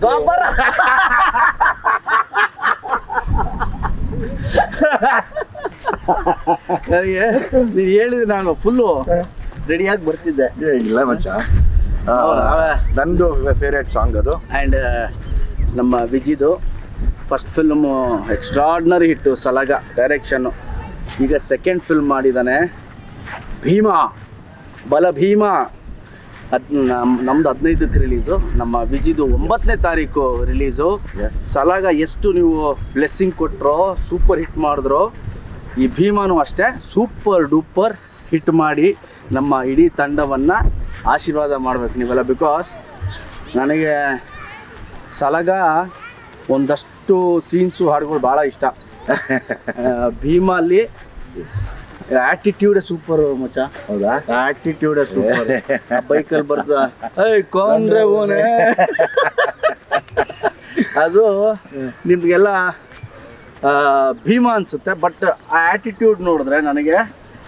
ದ್ವಾಪರ ನನಗೆ ನೀನು ಹೇಳಿದ್ರೆ ನಾನು ಫುಲ್ಲು ರೆಡಿಯಾಗಿ ಬರ್ತಿದ್ದೆ. ಇಲ್ಲ ಮಚ್ಚ, ನಂದು ಫೇವ್ರೇಟ್ ಸಾಂಗ್ ಅದು. ಆ್ಯಂಡ್ ನಮ್ಮ ವಿಜಿದು ಫಸ್ಟ್ ಫಿಲ್ಮು ಎಕ್ಸ್ಟ್ರಾರ್ಡ್ನರಿ ಹಿಟ್ಟು, ಸಲಗ ಡೈರೆಕ್ಷನ್ನು. ಈಗ ಸೆಕೆಂಡ್ ಫಿಲ್ಮ್ ಮಾಡಿದ್ದಾನೆ, ಭೀಮಾ, ಬಲ ಭೀಮಾ. ನಮ್ದು 15ಕ್ಕೆ ರಿಲೀಸು, ನಮ್ಮ ವಿಜಿದು 9ನೇ ತಾರೀಕು ರಿಲೀಸು. ಸಲಗ ಎಷ್ಟು ನೀವು ಬ್ಲೆಸ್ಸಿಂಗ್ ಕೊಟ್ಟರೋ, ಸೂಪರ್ ಹಿಟ್ ಮಾಡಿದ್ರೋ, ಈ ಭೀಮಾನು ಅಷ್ಟೇ ಸೂಪರ್ ಡೂಪರ್ ಹಿಟ್ ಮಾಡಿ ನಮ್ಮ ಇಡೀ ತಂಡವನ್ನು ಆಶೀರ್ವಾದ ಮಾಡಬೇಕು ನೀವೆಲ್ಲ. ಬಿಕಾಸ್ ನನಗೆ ಸಲಗ ಒಂದಷ್ಟು ಸೀನ್ಸು ಹಾಡುಗಳು ಭಾಳ ಇಷ್ಟ. ಭೀಮಲ್ಲಿ ಆಟಿಟ್ಯೂಡೇ ಸೂಪರ್ ಮಚ್ಚ. ಹೌದಾ? ಆಟಿಟ್ಯೂಡೇ ಸೂಪರ್. ಬೈಕಲ್ಲಿ ಬರ್ತ ಕೊಂಡ್ರೆ ಓನೇ ಅದು ನಿಮಗೆಲ್ಲ ಭೀಮಾ ಅನಿಸುತ್ತೆ. ಬಟ್ ಆ ಆಟಿಟ್ಯೂಡ್ ನೋಡಿದ್ರೆ ನನಗೆ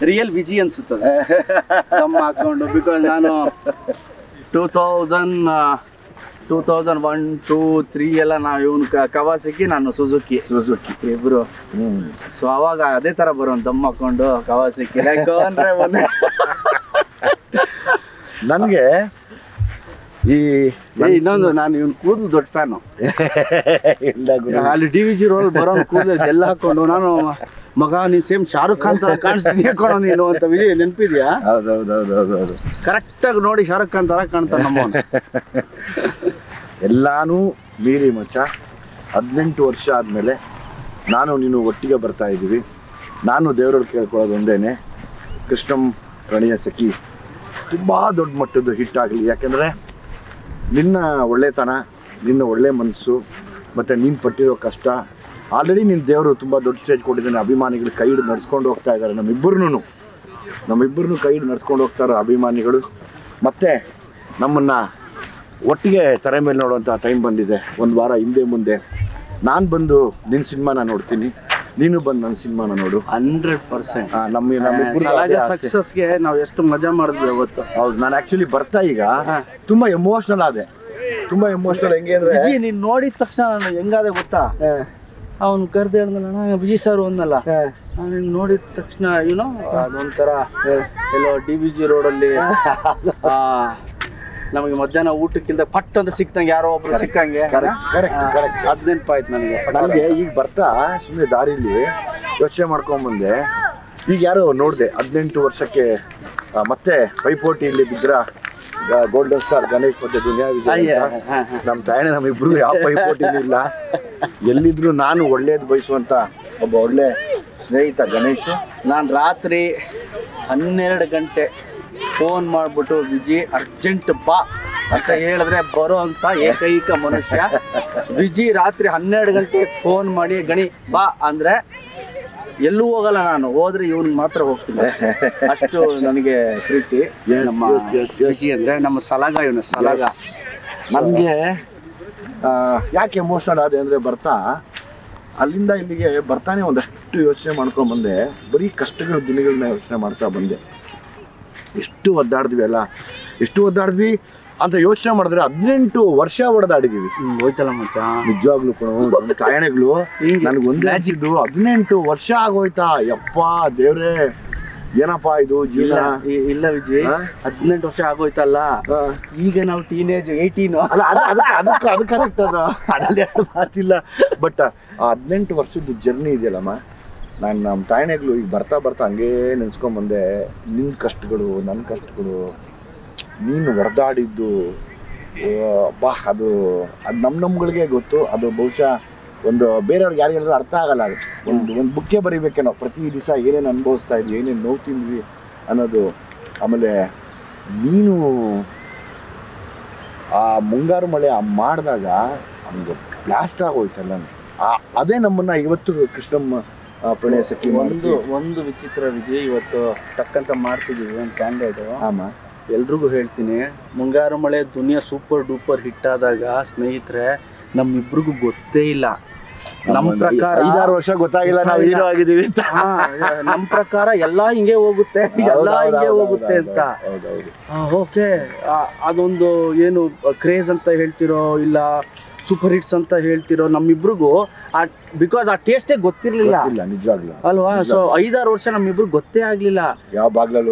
ರಿಯಲ್ ವಿಜಿ ಅನಿಸುತ್ತದೆ ನಮ್ಮ ಹಾಕ್ಕೊಂಡು. ಬಿಕಾಸ್ ನಾನು 2001, 2, 3 ಎಲ್ಲ ನಾವು ಇವನು ಕವಾಸಕಿ, ನಾನು ಸುಜುಕಿ ಇಬ್ರು. ಸೊ ಅವಾಗ ಅದೇ ಥರ ಬರೋ ದಮ್ ಹಾಕೊಂಡು ಕವಾಸಕಿ ಅಂದರೆ ನನಗೆ ಈ ಇನ್ನೊಂದು, ನಾನು ಇವನು ಕೂದಲು ದೊಡ್ಡ ಫ್ಯಾನು. ಅಲ್ಲಿ DVG ರೋಲ್ ಬರೋ ಕೂದಲು ಎಲ್ಲ ಹಾಕೊಂಡು ನಾನು ಮಗ ನೀನು ಸೇಮ್ ಶಾರುಖ್ ಖಾನ್ ಥರ ಕಾಣಿಸ್ತೀಯ ಕಣೋ ನೀನು ಅಂತ ವಿಜಯ್ ನೆನಪಿದ್ಯಾ? ಹೌದೌದೌದೌದೌದು, ಕರೆಕ್ಟಾಗಿ ನೋಡಿ ಶಾರುಖ್ ಖಾನ್ ಥರ ಕಾಣ್ತಾನೆ ನಮ್ಮವನು. ಎಲ್ಲಾನು ಮೀರಿ ಮಚ್ಚ 18 ವರ್ಷ ಆದಮೇಲೆ ನಾನು ನೀನು ಒಟ್ಟಿಗೆ ಬರ್ತಾ ಇದ್ದೀವಿ. ನಾನು ದೇವರಲ್ಲಿ ಕೇಳ್ಕೊಳ್ಳೋದು ಒಂದೇನೆ, ಕೃಷ್ಣಂ ಪ್ರಣಯ ಸಖಿ ತುಂಬ ದೊಡ್ಡ ಮಟ್ಟದ್ದು ಹಿಟ್ ಆಗಲಿ. ಯಾಕೆಂದರೆ ನಿನ್ನ ಒಳ್ಳೆತನ, ನಿನ್ನ ಒಳ್ಳೆ ಮನಸ್ಸು ಮತ್ತು ನೀನು ಪಟ್ಟಿರೋ ಕಷ್ಟ, ಆಲ್ರೆಡಿ ನಿನ್ನ ದೇವರು ತುಂಬ ದೊಡ್ಡ ಸ್ಟೇಜ್ ಕೊಟ್ಟಿದ್ದಾನೆ. ಅಭಿಮಾನಿಗಳು ಕೈ ಹಿಡಿದು ನಡ್ಸ್ಕೊಂಡು ಹೋಗ್ತಾ ಇದ್ದಾರೆ. ನಮ್ಮಿಬ್ಬರನ್ನು ಕೈ ಹಿಡಿದು ನಡ್ಸ್ಕೊಂಡು ಹೋಗ್ತಾರೆ ಅಭಿಮಾನಿಗಳು. ಮತ್ತು ನಮ್ಮನ್ನು ಒಟ್ಟಿಗೆ ತೆರೆ ಮೇಲೆ ನೋಡುವಂಥ ಟೈಮ್ ಬಂದಿದೆ. ಒಂದು ವಾರ ಹಿಂದೆ ಮುಂದೆ ನಾನು ಬಂದು ನಿನ್ನ ಸಿನಿಮಾನ ನೋಡ್ತೀನಿ, ನೀನು ಬಂದು ನನ್ನ ಸಿನಿಮಾನ ನೋಡು. 100%. ನಮ್ಮಿಬ್ಬರು ಸಕ್ಸಸ್ಗೆ ನಾವು ಎಷ್ಟು ಮಜಾ ಮಾಡಿದ್ವಿ ಅವತ್ತು. ಹೌದು, ನಾನು ಆ್ಯಕ್ಚುಲಿ ಬರ್ತಾ ಈಗ ತುಂಬ ಎಮೋಷ್ನಲ್ ಆದೆ. ತುಂಬ ಎಮೋಷ್ನಲ್. ಹೆಂಗೆ ಅಂದರೆ ವಿಜಿ ನೀನು ನೋಡಿದ ತಕ್ಷಣ ನಾನು ಹೆಂಗಾದೆ ಗೊತ್ತಾ, ಅವ್ನು ಕರೆದು ಹೇಳ್ದಲ್ಲ ವಿಜಯ್ ಸರ್ ಒಂದಲ್ಲ, ನಾನು ನೋಡಿದ ತಕ್ಷಣ ಏನೋ ಅದೊಂಥರ ಎಲ್ಲೋ DVG ರೋಡಲ್ಲಿ ನಮಗೆ ಮಧ್ಯಾಹ್ನ ಊಟಕ್ಕಿಂತ ಪಟ್ ಅಂತ ಸಿಕ್ತಂಗೆ ಯಾರೋ ಒಬ್ರು ಸಿಕ್ಕಂಗೆ. ಅದು ನೆನಪಾಯ್ತು ನನಗೆ. ಈಗ ಬರ್ತಾ ಸುಮ್ಮನೆ ದಾರಿಲಿ ಯೋಚನೆ ಮಾಡ್ಕೊಂಬಂದೆ, ಈಗ ಯಾರೋ ನೋಡಿದೆ 18 ವರ್ಷಕ್ಕೆ ಮತ್ತೆ ಪೈಪೋಟಿಯಲ್ಲಿ ಬಿದ್ರ ಗೋಲ್ಡನ್ ಸ್ಟಾರ್ ಗಣೇಶ್ ಮತ್ತೆ ದುನಿಯಾ ವಿಜಯ್. ನಮ್ಮ ತಾಯಣ್ಣ ನಮ್ಮಿಬ್ರು ಯಾವ ಪೈಪೋಟಿನೂ ಇಲ್ಲ. ಎಲ್ಲಿದ್ರು ನಾನು ಒಳ್ಳೇದು ಬಯಸುವಂತ ಒಬ್ಬ ಒಳ್ಳೆ ಸ್ನೇಹಿತ ಗಣೇಶ್. ನಾನು ರಾತ್ರಿ 12 ಗಂಟೆ ಫೋನ್ ಮಾಡಿಬಿಟ್ಟು ವಿಜಿ ಅರ್ಜೆಂಟ್ ಬಾ ಅಂತ ಹೇಳಿದ್ರೆ ಬರೋ ಅಂತ ಏಕೈಕ ಮನುಷ್ಯ ವಿಜಿ. ರಾತ್ರಿ 12 ಗಂಟೆಗೆ ಫೋನ್ ಮಾಡಿ ಗಣಿ ಬಾ ಅಂದರೆ ಎಲ್ಲೂ ಹೋಗಲ್ಲ ನಾನು, ಹೋದ್ರೆ ಇವನ್ ಮಾತ್ರ ಹೋಗ್ತೀನಿ. ಅಷ್ಟು ನನಗೆ ಪ್ರೀತಿ ನಮ್ಮ ವಿಜಿ ಅಂದರೆ. ನಮ್ಮ ಸಲಗ ಇವನು ಸಲಗ. ನನಗೆ ಯಾಕೆ ಎಮೋಷನಲ್ ಆದೆ ಅಂದರೆ ಬರ್ತಾ ಅಲ್ಲಿಂದ ಇಲ್ಲಿಗೆ ಬರ್ತಾನೆ ಒಂದಷ್ಟು ಯೋಚನೆ ಮಾಡ್ಕೊಂಡ್ಬಂದೆ. ಬರೀ ಕಷ್ಟಗಳ ದಿನಗಳನ್ನ ಯೋಚನೆ ಮಾಡ್ತಾ ಬಂದೆ. ಎಷ್ಟು ಒದ್ದಾಡಿದ್ವಿ ಅಂತ ಯೋಚನೆ ಮಾಡಿದ್ರೆ 18 ವರ್ಷ ಹೊಡೆದಾಡಿದ್ದೀವಿ. ಹೋಯ್ತಲ್ಲ ಮಚ್ಚ, ನಿಜವಾಗ್ಲೂ ಕಾಯಣೆಗಳು ನನಗೆ ಒಂದೇ ಹಚ್ಚಿದ್ದು 18 ವರ್ಷ ಆಗೋಯ್ತಾ. ಯಪ್ಪ ದೇವ್ರೇ, ಏನಪ್ಪ ಇದು ಜೀವನ. ಇಲ್ಲ ವಿಜಯ್, 18 ವರ್ಷ ಆಗೋಯ್ತಲ್ಲ, ಈಗ ನಾವು ಟೀನೇಜ್ 18. ಅಲ್ಲ ಅದು ಕರೆಕ್ಟ್, ಅದ್ರಲ್ಲಿ ಮಾತಿಲ್ಲ. ಬಟ್ 18 ವರ್ಷದ ಜರ್ನಿ ಇದೆಯಲ್ಲಮ್ಮ, ನಾನು ನಮ್ಮ ತಾಯಣೆಗಳು ಈಗ ಬರ್ತಾ ಹಂಗೇ ನೆನೆಸ್ಕೊಂಬಂದೆ. ನಿನ್ನ ಕಷ್ಟಗಳು, ನನ್ನ ಕಷ್ಟಗಳು, ನೀನು ಹೊಡೆದಾಡಿದ್ದು ಬಾ, ಅದು ನಮ್ಗಳಿಗೆ ಗೊತ್ತು. ಅದು ಬಹುಶಃ ಒಂದು ಬೇರೆಯವ್ರಿಗೆ ಯಾರಿಗಾದ್ರೂ ಅರ್ಥ ಆಗಲ್ಲ. ಅದು ಒಂದು ಬುಕ್ಕೆ ಬರೀಬೇಕೇನೋ, ಪ್ರತಿ ದಿವಸ ಏನೇನು ಅನುಭವಿಸ್ತಾ ಇದ್ವಿ, ಏನೇನು ನೋವು ತಿಂದ್ವಿ ಅನ್ನೋದು. ಆಮೇಲೆ ನೀನು ಆ ಮುಂಗಾರು ಮಳೆ ಮಾಡಿದಾಗ ನಮಗೆ ಬ್ಲಾಸ್ಟ್ ಆಗೋಯ್ತಲ್ಲ, ಅದೇ ನಮ್ಮನ್ನು ಇವತ್ತು ಕೃಷ್ಣಮ್ಮ ಪ್ರಣಯ ಸಖಿ ಒಂದು ವಿಚಿತ್ರ ವಿಜಯ್. ಇವತ್ತು ಟಕ್ಕಂತ ಮಾಡ್ತಿದ್ದೀವಿ ಒಂದು ಕ್ಯಾಂಡಿಡೇಟು. ಆಮ ಎಲ್ರಿಗೂ ಹೇಳ್ತೀನಿ, ಮುಂಗಾರು ಮಳೆ ದುನಿಯಾ ಸೂಪರ್ ಡೂಪರ್ ಹಿಟ್ ಆದಾಗ ಸ್ನೇಹಿತರೆ ನಮ್ಮಿಬ್ರಿಗೂ ಗೊತ್ತೇ ಇಲ್ಲ. ನಮ್ಮ ಪ್ರಕಾರ 5-6 ವರ್ಷ ಗೊತ್ತಾಗಿಲ್ಲ ನಾವು ಹೀರೋ ಆಗಿದ್ದೀವಿ ಅಂತ. ನಮ್ಮ ಪ್ರಕಾರ ಎಲ್ಲ ಹಿಂಗೆ ಹೋಗುತ್ತೆ ಅಂತ. ಓಕೆ, ಅದೊಂದು ಏನು ಕ್ರೇಜ್ ಅಂತ ಹೇಳ್ತಿರೋ ಇಲ್ಲ ಸೂಪರ್ ಹಿಟ್ಸ್ ಅಂತ ಹೇಳ್ತಿರೋ ನಮ್ಮಿಬ್ರಿಗೂ ಬಿಕಾಸ್ ಆ ಟೇಸ್ಟೇ ಗೊತ್ತಿರ್ಲಿಲ್ಲ ನಿಜವಾಗ್ಲೂ ಅಲ್ವಾ. ಸೊ 5-6 ವರ್ಷ ನಮ್ಮಿಬ್ರು ಗೊತ್ತೇ ಆಗ್ಲಿಲ್ಲ ಯಾವ ಬಾಗ್ಲಲ್ಲಿ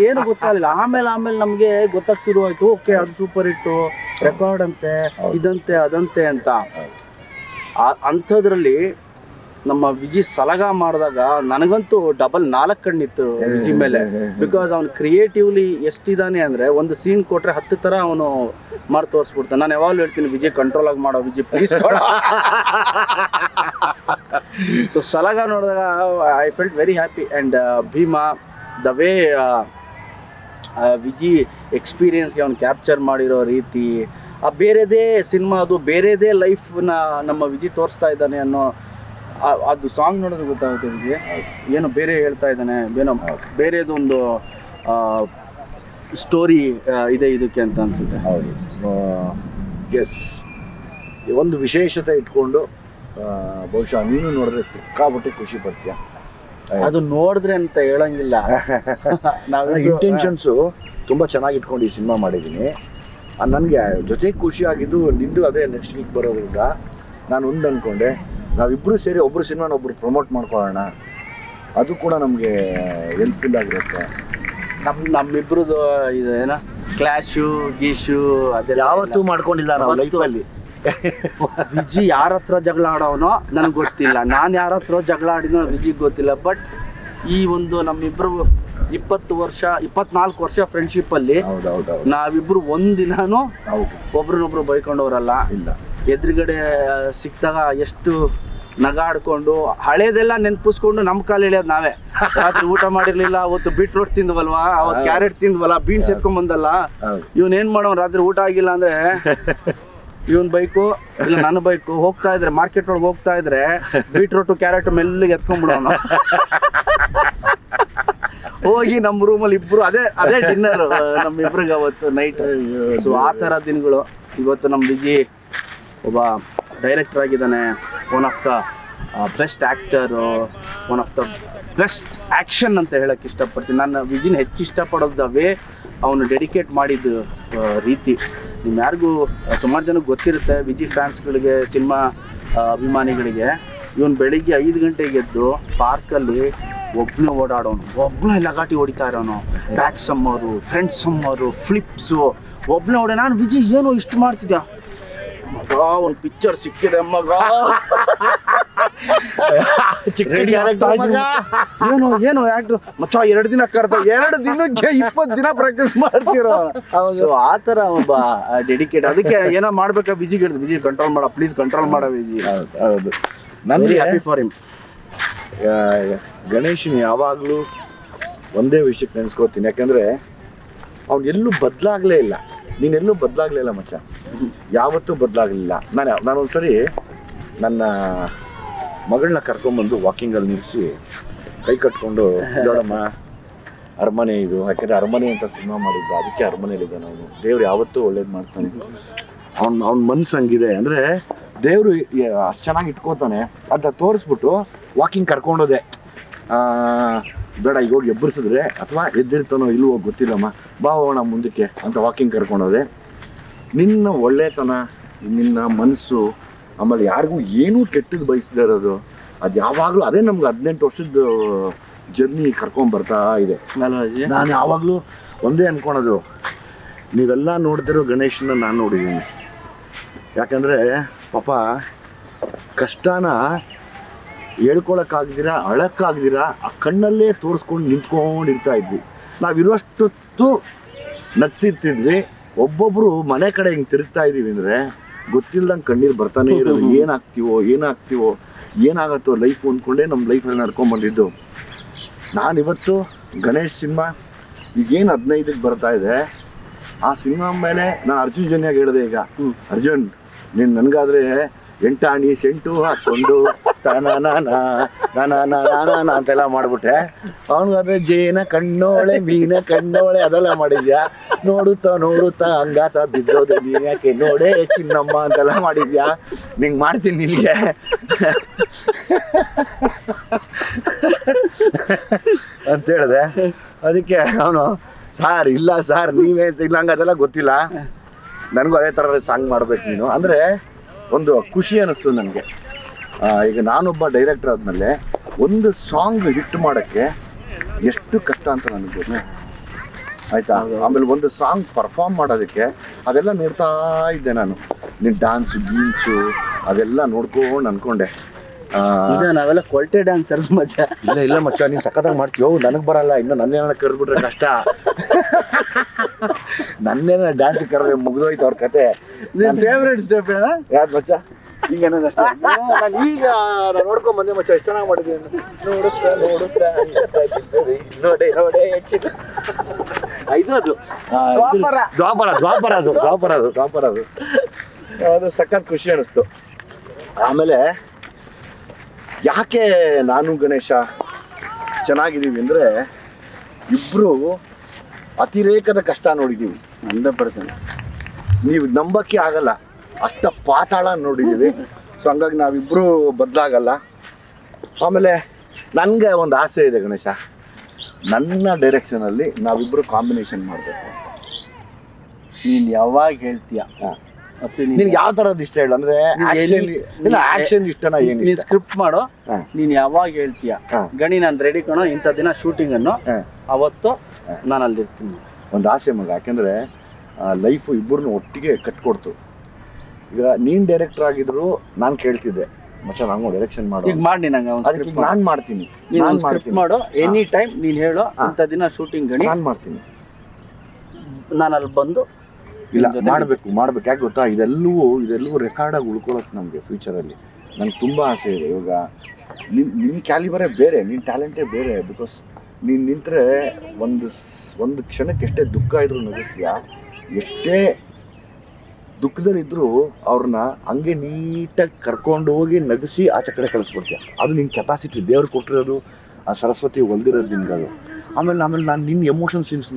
ಏನು ಗೊತ್ತಾಗಲಿಲ್ಲ. ಆಮೇಲೆ ನಮ್ಗೆ ಗೊತ್ತಾಗ್ ಶುರು ಆಯ್ತು, ಓಕೆ ಅದು ಸೂಪರ್ ಹಿಟ್ಟು, ರೆಕಾರ್ಡ್ ಅಂತೆ, ಇದಂತೆ ಅದಂತೆ ಅಂತ. ಅಂಥದ್ರಲ್ಲಿ ನಮ್ಮ ವಿಜಿ ಸಲಗ ಮಾಡಿದಾಗ ನನಗಂತೂ ಡಬಲ್ 4 ಕಣ್ಣಿತ್ತು ವಿಜಿ ಮೇಲೆ. ಬಿಕಾಸ್ ಅವ್ನು ಕ್ರಿಯೇಟಿವ್ಲಿ ಎಷ್ಟಿದ್ದಾನೆ ಅಂದರೆ ಒಂದು ಸೀನ್ ಕೊಟ್ಟರೆ 10 ಥರ ಅವನು ಮಾಡಿ ತೋರಿಸ್ಬಿಡ್ತಾನೆ. ನಾನು ಯಾವಾಗಲೂ ಹೇಳ್ತೀನಿ, ವಿಜಿ ಕಂಟ್ರೋಲ್ ಆಗಿ ಮಾಡೋ, ವಿಜಿ ಪ್ಲೀಸ್ ಕೊಡೋ. ಸೊ ಸಲಗ ನೋಡಿದಾಗ I felt very happy. And Bheema the way Viji ಎಕ್ಸ್ಪೀರಿಯನ್ಸ್ಗೆ ಅವ್ನು ಕ್ಯಾಪ್ಚರ್ ಮಾಡಿರೋ ರೀತಿ, ಬೇರೆದೇ ಸಿನಿಮಾ, ಅದು ಬೇರೆದೇ ಲೈಫ್ನ ನಮ್ಮ ವಿಜಿ ತೋರಿಸ್ತಾ ಇದ್ದಾನೆ ಅನ್ನೋ ಅದು ಸಾಂಗ್ ನೋಡಿದ್ರೆ ಗೊತ್ತಾಗುತ್ತೆ ವಿಜಿ ಏನೋ ಬೇರೆ ಹೇಳ್ತಾ ಇದ್ದಾನೆ, ಏನೋ ಬೇರೆದೊಂದು ಸ್ಟೋರಿ ಇದೆ ಇದಕ್ಕೆ ಅಂತ ಅನ್ಸುತ್ತೆ. ಹೌದು, ಎಸ್. ಒಂದು ವಿಶೇಷತೆ ಇಟ್ಕೊಂಡು ಬಹುಶಃ ನೀನು ನೋಡಿದ್ರೆ ಸಿಕ್ಕಾಪಟ್ಟೆ ಖುಷಿ ಪಡ್ತೀಯ. ಅದು ನೋಡಿದ್ರೆ ಅಂತ ಹೇಳಂಗಿಲ್ಲ. ನಾವು ಇಂಟೆನ್ಷನ್ಸು ತುಂಬ ಚೆನ್ನಾಗಿ ಇಟ್ಕೊಂಡು ಈ ಸಿನಿಮಾ ಮಾಡಿದ್ದೀನಿ. ನನಗೆ ಜೊತೆಗೆ ಖುಷಿ ಆಗಿದ್ದು ನಿಂದು ಅದೇ ನೆಕ್ಸ್ಟ್ ವೀಕ್ ಬರೋದ್ರಿಂದ ನಾನು ಒಂದು ಅಂದ್ಕೊಂಡೆ, ನಾವಿಬ್ಬರು ಸೇರಿ ಒಬ್ಬರು ಸಿನಿಮಾನ ಒಬ್ಬರು ಪ್ರಮೋಟ್ ಮಾಡ್ಕೊಳ್ಳೋಣ, ಅದು ಕೂಡ ನಮಗೆ ಹೆಲ್ಪ್ಫುಲ್ ಆಗಿರುತ್ತೆ. ನಮ್ಮಿಬ್ರದ್ದು ಇದು ಏನ ಕ್ಲಾಶು ಗೀಶು ಅದೆಲ್ಲ ಯಾವತ್ತೂ ಮಾಡ್ಕೊಂಡಿಲ್ಲ ನಾವು ಲೈಫಲ್ಲಿ. ವಿಜಿ ಯಾರ ಹತ್ರ ಜಗಳ ಆಡೋನೋ ನನಗೆ ಗೊತ್ತಿಲ್ಲ, ನಾನು ಯಾರ ಹತ್ರ ಜಗಳ ಆಡಿನೋ ವಿಜಿಗೆ ಗೊತ್ತಿಲ್ಲ. ಬಟ್ ಈ ಒಂದು ನಮ್ಮಿಬ್ರು 24 ವರ್ಷ ಫ್ರೆಂಡ್ಶಿಪ್ಪಲ್ಲಿ ನಾವಿಬ್ರು ಒಂದಿನಾನು ಒಬ್ರನ್ನೊಬ್ರು ಬೈಕೊಂಡವ್ರಲ್ಲ. ಇಲ್ಲ, ಎದುರುಗಡೆ ಸಿಕ್ತಾಗ ಎಷ್ಟು ನಗಾಡ್ಕೊಂಡು ಹಳೇದೆಲ್ಲ ನೆನ್ಪಿಸ್ಕೊಂಡು ನಮ್ಮ ಕಾಲು ಎಳೆಯೋದು ನಾವೇ. ರಾತ್ರಿ ಊಟ ಮಾಡಿರ್ಲಿಲ್ಲ, ಅವತ್ತು ಬೀಟ್ರೋಟ್ ತಿಂದ್ವಲ್ವಾ, ಅವತ್ತು ಕ್ಯಾರೆಟ್ ತಿಂದ್ವಲ್ಲ, ಬೀನ್ಸ್ ಎತ್ಕೊಂಡ್ ಬಂದಲ್ಲ, ಇವನ್ ಮಾಡೋ ರಾತ್ರಿ ಊಟ ಆಗಿಲ್ಲ ಅಂದ್ರೆ ಇವನ್ ಬೈಕು ಇಲ್ಲ ನನ್ನ ಬೈಕು ಹೋಗ್ತಾ ಇದ್ರೆ ಮಾರ್ಕೆಟ್ ಒಳಗೆ ಹೋಗ್ತಾ ಇದ್ರೆ ಬೀಟ್ರೋಟು ಕ್ಯಾರೆಟ್ ಮೆಲ್ಲಿಗೆ ಎತ್ಕೊಂಡ್ಬಿಡೋನು. ಹೋಗಿ ನಮ್ಮ ರೂಮಲ್ಲಿ ಇಬ್ರು ಅದೇ ಡಿನ್ನರ್ ನಮ್ಮಿಬ್ರಿಗೆ ಅವತ್ತು ನೈಟ್. ಸೊ ಆ ಥರ ದಿನಗಳು. ಇವತ್ತು ನಮ್ಮ ವಿಜಿ ಒಬ್ಬ ಡೈರೆಕ್ಟರ್ ಆಗಿದ್ದಾನೆ, one of the best actor, one of the best action ಅಂತ ಹೇಳಕ್ಕೆ ಇಷ್ಟಪಡ್ತೀನಿ. ನಾನು ವಿಜಿನ ಹೆಚ್ಚು ಇಷ್ಟಪಡೋದವೇ ಅವನು ಡೆಡಿಕೇಟ್ ಮಾಡಿದ ರೀತಿ. ನಿಮ್ಮ ಯಾರಿಗೂ ಸುಮಾರು ಜನಕ್ಕೆ ಗೊತ್ತಿರುತ್ತೆ, ವಿಜಿ ಫ್ಯಾನ್ಸ್ಗಳಿಗೆ, ಸಿನಿಮಾ ಅಭಿಮಾನಿಗಳಿಗೆ. ಇವನು ಬೆಳಿಗ್ಗೆ 5 ಗಂಟೆಗೆ ಎದ್ದು ಪಾರ್ಕಲ್ಲಿ ಒಬ್ಬನೇ ಓಡಾಡೋನು, ಒಬ್ಬನೇ ಲಗಾಟಿ ಹೊಡಿತಾ ಇರೋನು, ಬ್ಯಾಕ್ ಸಮ್ಮರು, ಫ್ರಂಟ್ ಸಮ್ಮರು, ಫ್ಲಿಪ್ಸು, ಒಬ್ಬನೇ ಓಡೋ. ನಾನು ವಿಜಿ ಏನು ಇಷ್ಟು ಮಾಡ್ತಿದ್ಯಾ ಮಗ, ಒಂದು ಪಿಕ್ಚರ್ ಸಿಕ್ಕಿದೆ ಮಗ, ಏನು ಆಕ್ಟ್ರು ಮಚ್ಚ 2 ದಿನ ಕರೆದ, 2 ದಿನಕ್ಕೆ 20 ದಿನ ಪ್ರಾಕ್ಟೀಸ್ ಮಾಡ್ತಿರೋ. ಸೊ ಆ ಥರ ಒಬ್ಬ ಡೆಡಿಕೇಟ್. ಅದಕ್ಕೆ ಏನೋ ಮಾಡ್ಬೇಕಾ ವಿಜಿಗೆ ಹೇಳಿದ್ರು, ವಿಜಿ ಕಂಟ್ರೋಲ್ ಮಾಡೋ, ಪ್ಲೀಸ್ ಕಂಟ್ರೋಲ್ ಮಾಡೋ ವಿಜಿ. ಹೌದು, ನನಗೆ ಹ್ಯಾಪಿ ಫಾರ್ ಹಿಮ್. ಗಣೇಶನ್ ಯಾವಾಗಲೂ ಒಂದೇ ವಿಷಯಕ್ಕೆ ನೆನೆಸ್ಕೋತೀನಿ, ಯಾಕಂದರೆ ಅವ್ನು ಎಲ್ಲೂ ಬದಲಾಗಲೇ ಇಲ್ಲ. ನೀನೆಲ್ಲೂ ಬದಲಾಗಲೇ ಇಲ್ಲ ಮಚ್ಚ, ಯಾವತ್ತೂ ಬದಲಾಗಲಿಲ್ಲ. ನಾನೊಂದು ಸರಿ ನನ್ನ ಮಗಳನ್ನ ಕರ್ಕೊಂಬಂದು ವಾಕಿಂಗಲ್ಲಿ ನಿಲ್ಲಿಸಿ ಕೈ ಕಟ್ಕೊಂಡು, ನೋಡಮ್ಮ ಅರಮನೆ ಇದು, ಯಾಕೆಂದರೆ ಅರಮನೆ ಅಂತ ಸಿನಿಮಾ ಮಾಡಿದ್ದು, ಅದಕ್ಕೆ ಅರಮನೆಯಲ್ಲಿದೆ. ನಾವು ದೇವ್ರು ಯಾವತ್ತೂ ಒಳ್ಳೇದು ಮಾಡ್ತಾನೆ. ಅವ್ನ ಮನ್ಸು ಹಂಗಿದೆ ಅಂದರೆ ದೇವರು ಅಷ್ಟು ಚೆನ್ನಾಗಿ ಇಟ್ಕೋತಾನೆ ಅಂತ ತೋರಿಸ್ಬಿಟ್ಟು ವಾಕಿಂಗ್ ಕರ್ಕೊಂಡೋದೆ. ಬೇಡ ಈಗ ಹೋಗಿ ಎಬ್ಬರಿಸಿದ್ರೆ ಅಥವಾ ಎದ್ದಿರ್ತಾನೋ ಇಲ್ವೋ ಗೊತ್ತಿಲ್ಲಮ್ಮ, ಬಾ ಹೋಗೋಣ ಮುಂದಕ್ಕೆ ಅಂತ ವಾಕಿಂಗ್ ಕರ್ಕೊಂಡೋದೆ. ನಿನ್ನ ಒಳ್ಳೆತನ, ನಿನ್ನ ಮನಸ್ಸು, ಆಮೇಲೆ ಯಾರಿಗೂ ಏನೂ ಕೆಟ್ಟದ್ದು ಬಯಸದೇ ಇರೋದು, ಅದು ಯಾವಾಗಲೂ ಅದೇ ನಮ್ಗೆ 18 ವರ್ಷದ ಜರ್ನಿ ಕರ್ಕೊಂಡ್ಬರ್ತಾ ಇದೆ. ನಾನು ಯಾವಾಗಲೂ ಒಂದೇ ಅಂದ್ಕೊಳೋದು, ನೀವೆಲ್ಲ ನೋಡ್ತಿರೋ ಗಣೇಶನ ನಾನು ನೋಡಿದ್ದೀನಿ. ಯಾಕಂದರೆ ಪಾಪ ಕಷ್ಟನ ಹೇಳ್ಕೊಳಕ್ಕಾಗ್ದಿರ, ಅಳಕ್ಕಾಗ್ದಿರ ಆ ಕಣ್ಣಲ್ಲೇ ತೋರಿಸ್ಕೊಂಡು ನಿಂತ್ಕೊಂಡಿರ್ತಾ ಇದ್ವಿ. ನಾವಿರುವಷ್ಟೊತ್ತು ನಗ್ತಿರ್ತಿದ್ವಿ. ಒಬ್ಬೊಬ್ಬರು ಮನೆ ಕಡೆ ಹಿಂಗೆ ತಿರುಗ್ತಾ ಇದ್ದೀವಿ ಅಂದರೆ ಗೊತ್ತಿಲ್ದಂಗೆ ಕಣ್ಣೀರು ಬರ್ತಾನೆ ಇರೋದು. ಏನಾಗ್ತೀವೋ ಏನಾಗತ್ತೋ ಲೈಫು ಅಂದ್ಕೊಂಡೇ ನಮ್ಮ ಲೈಫಲ್ಲಿ ನಡ್ಕೊಂಡ್ಬಂದಿದ್ದು. ನಾನಿವತ್ತು ಗಣೇಶ್ ಸಿನಿಮಾ ಈಗೇನು 15ಕ್ಕೆ ಬರ್ತಾ ಇದೆ, ಆ ಸಿನಿಮಾ ಮೇಲೆ ನಾನು ಅರ್ಜುನ್ ಜನ್ಯಾಗ ಹೇಳಿದೆ, ಈಗ ಅರ್ಜುನ್ ನೀನು ನನಗಾದರೆ 8 ಆಣಿ ಸೆಂಟು ಹಾಕ್ಕೊಂಡು ಅಂತೆಲ್ಲ ಮಾಡ್ಬಿಟ್ಟೆ. ಅವನಿಗಾದ್ರೆ ಜೇನ ಕಣ್ಣೋಳೆ ಮೀನ ಕಣ್ಣೋಳೆ ಅದೆಲ್ಲ ಮಾಡಿದ್ಯಾ. ನೋಡುತ್ತಾ ಹಂಗಾತ ಬಿದ್ದೋದೆ ನೀನ್ ಯಾಕೆ ನೋಡೇ ಚಿನ್ನಮ್ಮ ಅಂತೆಲ್ಲ ಮಾಡಿದ್ಯಾ. ನಿಂಗೆ ಮಾಡ್ತೀನಿ ನಿನಗೆ ಅಂತ ಹೇಳಿದೆ. ಅದಕ್ಕೆ ಅವನು ಸಾರ್ ಇಲ್ಲ ಸಾರ್ ನೀವೇ ಇಲ್ಲ ಹಂಗೆ ಅದೆಲ್ಲ ಗೊತ್ತಿಲ್ಲ, ನನಗೂ ಅದೇ ಥರ ಸಾಂಗ್ ಮಾಡ್ಬೇಕು ನೀನು ಅಂದರೆ ಒಂದು ಖುಷಿ ಅನ್ನಿಸ್ತು ನನಗೆ. ಈಗ ನಾನೊಬ್ಬ ಡೈರೆಕ್ಟರ್ ಆದಮೇಲೆ ಒಂದು ಸಾಂಗ್ ಹಿಟ್ ಮಾಡೋಕ್ಕೆ ಎಷ್ಟು ಕಷ್ಟ ಅಂತ ನನಗೆ ಗೊತ್ತು ಆಯಿತಾ. ಆಮೇಲೆ ಒಂದು ಸಾಂಗ್ ಪರ್ಫಾರ್ಮ್ ಮಾಡೋದಕ್ಕೆ ಅದೆಲ್ಲ ನೋಡ್ತಾ ಇದ್ದೆ ನಾನು. ನೀನು ಡ್ಯಾನ್ಸು ಗೀನ್ಸು ಅದೆಲ್ಲ ನೋಡ್ಕೊಂಡು ಅಂದ್ಕೊಂಡೆ ನಾವೆಲ್ಲ ಕ್ವಾಲಿಟಿ ಡ್ಯಾನ್ಸರ್ಸ್ ಮಚ್ಚ. ಇಲ್ಲ ಮಚ್ಚ ನೀನು ಸಖತ್ತಾಗಿ ಮಾಡ್ತೀವೋ, ನನಗೆ ಬರಲ್ಲ. ಇನ್ನು ನನ್ನೇನ ಕರೆದ್ಬಿಟ್ರೆ ಕಷ್ಟ. ನನ್ನೇನ ಡ್ಯಾನ್ಸ್ ಕರೆದ್ರೆ ಮುಗಿದೋಯ್ತು ಅವ್ರ ಕತೆ. ನಿನ್ನ ಫೇವ್ರೇಟ್ ಸ್ಟೆಪ್ ಏನ? ಯಾರು ಮಚ್ಚ ಈಗ ನಾನು ಈಗ ನಾನು ನೋಡ್ಕೊಂಡ್ ಬಂದೆ ಮಚ್ಚ, ಎಷ್ಟು ಚೆನ್ನಾಗಿ ಮಾಡಿದ್ದೀನಿ. ನೋಡುತ್ತಾ ನೋಡೇ ಇದು ದ್ವಾಪರ ಅದು ಸಖತ್ ಖುಷಿ ಅನ್ನಿಸ್ತು. ಆಮೇಲೆ ಯಾಕೆ ನಾನು ಗಣೇಶ ಚೆನ್ನಾಗಿದ್ದೀವಿ ಅಂದರೆ ಇಬ್ಬರು ಅತಿರೇಕದ ಕಷ್ಟ ನೋಡಿದ್ದೀವಿ. 100%. ನೀವು ನಂಬಕ್ಕೆ ಆಗಲ್ಲ, ಅಷ್ಟ ಪಾತಾಳ ನೋಡಿದ್ದೀವಿ. ಸೊ ಹಂಗಾಗಿ ನಾವಿಬ್ಬರು ಬದಲಾಗಲ್ಲ. ಆಮೇಲೆ ನನಗೆ ಒಂದು ಆಸೆ ಇದೆ ಗಣೇಶ, ನನ್ನ ಡೈರೆಕ್ಷನಲ್ಲಿ ನಾವಿಬ್ಬರು ಕಾಂಬಿನೇಷನ್ ಮಾಡಬೇಕು. ನೀನು ಯಾವಾಗ ಹೇಳ್ತೀಯ? ನಿನ್ಗೆ ಯಾವ ಥರದ್ದು ಇಷ್ಟ ಹೇಳು. ಅಂದರೆ ಆ್ಯಕ್ಷನ್ ಇಷ್ಟನಾ ಏನು? ನೀನು ಸ್ಕ್ರಿಪ್ಟ್ ಮಾಡು, ನೀನು ಯಾವಾಗ ಹೇಳ್ತೀಯ ಗಣಿ ನಾನು ರೆಡಿ ಕಣೋ ಇಂಥ ದಿನ ಶೂಟಿಂಗನ್ನು, ಅವತ್ತು ನಾನು ಅಲ್ಲಿರ್ತೀನಿ. ಒಂದು ಆಸೆ ಮಗ, ಯಾಕೆಂದರೆ ಲೈಫು ಇಬ್ಬರನ್ನು ಒಟ್ಟಿಗೆ ಕಟ್ಕೊಡ್ತು. ಈಗ ನೀನು ಡೈರೆಕ್ಟರ್ ಆಗಿದ್ರು ನಾನು ಕೇಳ್ತಿದ್ದೆ ಮಚ್ಚ ನಂಗೆ ಡೈರೆಕ್ಷನ್ ಮಾಡು. ಈಗ ಮಾಡಿ ನಂಗೆ ಅದಕ್ಕೆ ನಾನು ಮಾಡ್ತೀನಿ. ನೀನು ಸ್ಕ್ರಿಪ್ಟ್ ಮಾಡು, ಎನಿ ಟೈಮ್ ನೀನು ಹೇಳು ಇಂಥ ದಿನ ಶೂಟಿಂಗ್ ಗಣಿ ನಾನು ಮಾಡ್ತೀನಿ. ನಾನು ಅಲ್ಲಿ ಬಂದು ಇಲ್ಲ ಮಾಡ್ಬೇಕು. ಯಾಕೆ ಗೊತ್ತಾ, ಇದೆಲ್ಲವೂ ರೆಕಾರ್ಡಾಗಿ ಉಳ್ಕೊಳ್ಳೋದು ನಮಗೆ ಫ್ಯೂಚರಲ್ಲಿ. ನನಗೆ ತುಂಬ ಆಸೆ ಇದೆ. ಇವಾಗ ನಿನ್ನ ಕ್ಯಾಲಿಬರೇ ಬೇರೆ, ನಿನ್ನ ಟ್ಯಾಲೆಂಟೇ ಬೇರೆ. ಬಿಕಾಸ್ ನೀನು ನಿಂತರೆ ಒಂದು ಕ್ಷಣಕ್ಕೆ ಎಷ್ಟೇ ದುಃಖ ಇದ್ರೂ ನಗಿಸ್ತೀಯ, ಎಷ್ಟೇ ದುಃಖದಲ್ಲಿದ್ದರೂ ಅವ್ರನ್ನ ಹಂಗೆ ನೀಟಾಗಿ ಕರ್ಕೊಂಡು ಹೋಗಿ ನಗಿಸಿ ಆಚೆ ಕಡೆ ಕಳಿಸ್ಬಿಡ್ತೀಯ. ಅದು ನಿನ್ನ ಕೆಪಾಸಿಟಿ, ದೇವ್ರು ಕೊಟ್ಟಿರೋದು, ಆ ಸರಸ್ವತಿ ಹೊಲ್ದಿರೋದು ನಿನ್ಗೆ ಅದು. ಆಮೇಲೆ ನಾನು ನಿನ್ನ ಎಮೋಷನ್ ಸೀನ್ಸ್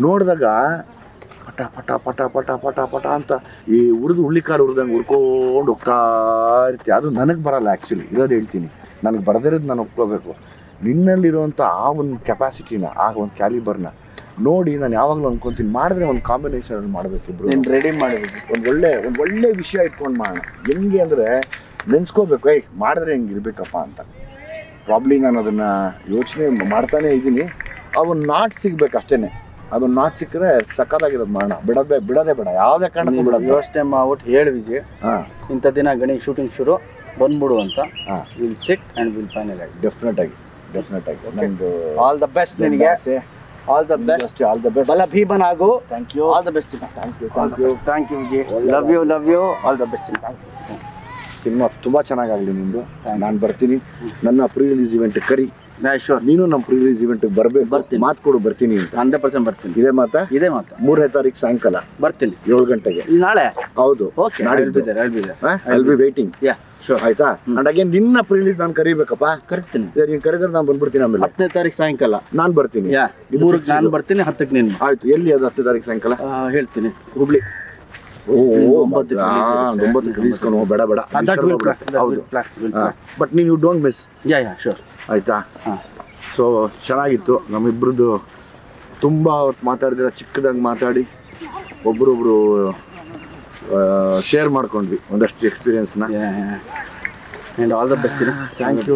ನೋಡಿದಾಗ ಪಟ ಪಟ ಪಟ ಪಟ ಪಟ ಪಟ ಅಂತ ಈ ಹುಳ್ಳಿಕಾಳು ಹುರಿದಂಗೆ ಹುರ್ಕೊಂಡು ಹೋಗ್ತಾ ಇರ್ತೀವಿ. ಅದು ನನಗೆ ಬರಲ್ಲ ಆ್ಯಕ್ಚುಲಿ, ಇರೋದು ಹೇಳ್ತೀನಿ. ನನಗೆ ಬರದಿರೋದು ನಾನು ಒಪ್ಕೋಬೇಕು. ನಿನ್ನಲ್ಲಿರುವಂಥ ಆ ಒಂದು ಕೆಪಾಸಿಟಿನ, ಆ ಒಂದು ಕ್ಯಾಲಿಬರ್ನ ನೋಡಿ ನಾನು ಯಾವಾಗಲೂ ಅಂದ್ಕೊತೀನಿ, ಮಾಡಿದ್ರೆ ಒಂದು ಕಾಂಬಿನೇಷನ್ ಮಾಡಬೇಕು. ಇಬ್ಬರು ರೆಡಿ ಮಾಡಬೇಕು. ಒಂದು ಒಳ್ಳೆ ವಿಷಯ ಇಟ್ಕೊಂಡು ಮಾಡೋಣ. ಹೆಂಗೆ ಅಂದರೆ ನೆನೆಸ್ಕೋಬೇಕು, ಮಾಡಿದ್ರೆ ಹೆಂಗೆ ಇರಬೇಕಪ್ಪ ಅಂತ. ಪ್ರಾಬ್ಲಿ ನಾನು ಅದನ್ನು ಯೋಚನೆ ಮಾಡ್ತಾನೇ ಇದ್ದೀನಿ. ಅವನು ನಾಟ್ ಸಿಗ್ಬೇಕು ಅಷ್ಟೇ. ಅದೊಂದು ನಾಟ್ ಸಿಕ್ಕರೆ ಸಕ್ಕತ್ತಾಗಿರೋದು ಮಾಡೋಣ. ಬಿಡೋದೇ ಬೇಡ, ಯಾವುದೇ ಕಾರಣಕ್ಕೂ ಬಿಡೋದು. ಯೋಚನೆ ಮಾಡ್ಬಿಟ್ಟು ಹೇಳಿ ವಿಜಯ್, ಇಂಥ ದಿನ ಗಣಿ ಶೂಟಿಂಗ್ ಶುರು ಬಂದ್ಬಿಡು ಅಂತ. Will sit and will finalise. Definite ಆಗಿ. ನಂದು ಆಲ್ ದ ಬೆಸ್ಟ್ ನಿನಗೆ. ಆಲ್ ದ ಬೆಸ್ಟ್ ಬಲ ಭೀಮನ್ ಆಗು. Thank you. All the best. Thank you Vijay. Love you. All the best. Cinema ತುಂಬ ಚೆನ್ನಾಗಾಗಲಿ ನಿಂದು. ನಾನು ಬರ್ತೀನಿ. ನನ್ನ ಪ್ರೀ ರಿಲೀಸ್ ಇವೆಂಟ್ ಕರಿ. ಶೋರ್. ನೀನು ನಮ್ಮ ಪ್ರೀ ರಿಲೀಸ್ ಇವೆಂಟ್ ಬರ್ತೀನಿ. ಮಾತು ಕೊಡು ಬರ್ತೀನಿ ಅಂತ. 100% ಬರ್ತೀನಿ. ಇದೇ ಮಾತಾ? 3ನೇ ತಾರೀಕು ಸಾಯಂಕಾಲ ಬರ್ತೀನಿ 7 ಗಂಟೆಗೆ. ನಾಳೆ? ಹೌದು. Okay. I'll be waiting. Sure. ಆಯ್ತಾ? ಅಂಡ್ ಅಗೇನ್ ನಿನ್ನ ಪ್ರೀ ರಿಲೀಸ್ ನಾನು ಕರಿಬೇಕಪ್ಪ. ಕರಿತೀನಿ. ನೀನು ಕರೆದ್ರೆ ನಾನು ಬಂದ್ಬಿಡ್ತೀನಿ. ಆಮೇಲೆ 10ನೇ ತಾರೀಕು ಸಾಯಂಕಾಲ ನಾನು ಬರ್ತೀನಿ. 3ಕ್ಕೆ ನಾನು ಬರ್ತೀನಿ, 10ಕ್ಕೆ ನೀನು. ಆಯ್ತು. ಎಲ್ಲಿ ಅದು 10ನೇ ತಾರೀಕು ಸಾಯಂಕಾಲ? ಹೇಳ್ತೀನಿ. ಹುಬ್ಳಿ. 9ಕ್ಕೆ ರಿಲೀಸ್ಕೊಂಡು ಬೇಡ. ಹೌದು. ಬಟ್ ನೀವು ಡೋಂಟ್ ಮಿಸ್. ಶೋರ್. ಆಯಿತಾ? ಸೊ ಚೆನ್ನಾಗಿತ್ತು ನಮ್ಮಿಬ್ರದ್ದು. ತುಂಬ ಹೊತ್ತು ಮಾತಾಡಿದ್ರೆ ಚಿಕ್ಕದಾಗಿ ಮಾತಾಡಿ ಒಬ್ರೊಬ್ರು ಶೇರ್ ಮಾಡ್ಕೊಂಡ್ವಿ ಒಂದಷ್ಟು ಎಕ್ಸ್ಪೀರಿಯನ್ಸ್ನ. All the best. Thank you.